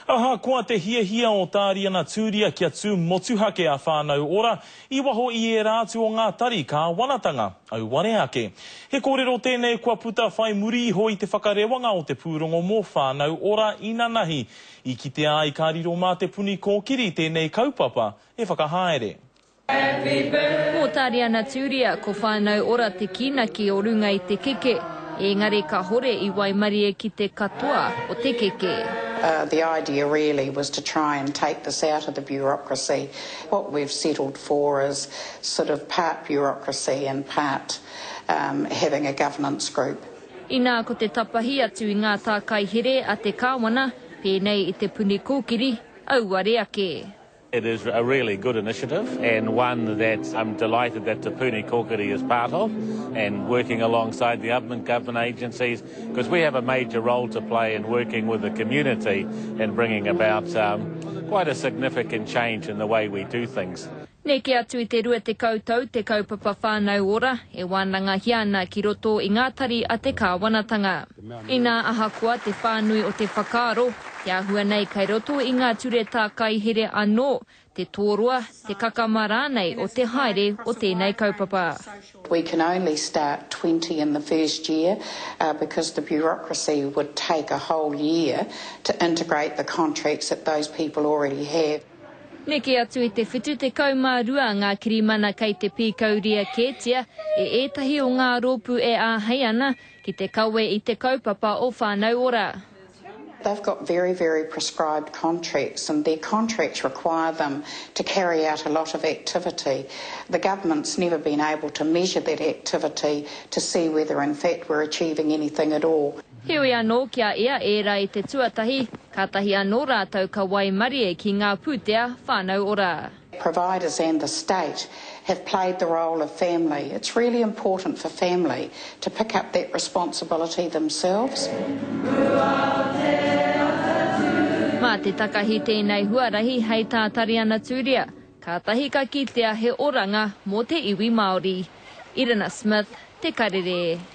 Aha, kua te hia o Tariana Tūria kia tū motuhake a whānau ora, I waho I e rātu o ngā tari ka wanatanga au ware ake. He kōrero tēnei kua puta whai muri iho I te whakarewanga o te pūrongo mō whānau ora inanahi I ki te ai ka riro mā te puni kōkiri tēnei kaupapa e whakahaere. Mō Tariana Tūria ko whānau ora te kinaki o runga I te keke. Engari ka hore I Waimarie ki te katoa o te keke. The idea really was to try and take this out of the bureaucracy. What we've settled for is sort of part bureaucracy and part having a governance group. Ina ko te tapahi atu I ngā tākai here a te kāwana, pēnei I te puni kōkiri, au ware ake. It is a really good initiative and one that I'm delighted that Te Puni Kōkiri is part of and working alongside the government agencies because we have a major role to play in working with the community and bringing about quite a significant change in the way we do things. Neke atu I te rua te koutou, te kaupapa whānau ora, e wānanga hiana ki roto I ngā tari a te kāwanatanga. Ina ahakoa te whānui o te whakaaro, te ahua nei kai roto I ngā ture tākai here anō, te tōrua, te kakamara nei o te haere o tēnei kaupapa. We can only start 20 in the first year because the bureaucracy would take a whole year to integrate the contracts that those people already have. Neke atu I te whitu te kaumārua ngā kirimana kei te pīkauria kētia, e ētahi o ngā rōpu e āhei ana ki te kawe I te kaupapa o whānau ora. They've got very, very prescribed contracts and their contracts require them to carry out a lot of activity. The government's never been able to measure that activity to see whether in fact we're achieving anything at all. Heoi anō kia ea era I te tuatahi, ka tahi anō rātou ka Waimarie ki ngā pūtea whānau ora. Providers and the state have played the role of family. It's really important for family to pick up that responsibility themselves. Mā te takahi tēnei huarahi hei tā Tariana Tūria, ka tahi ka kitea he oranga mō te iwi Māori. Irina Smith, Te Karere.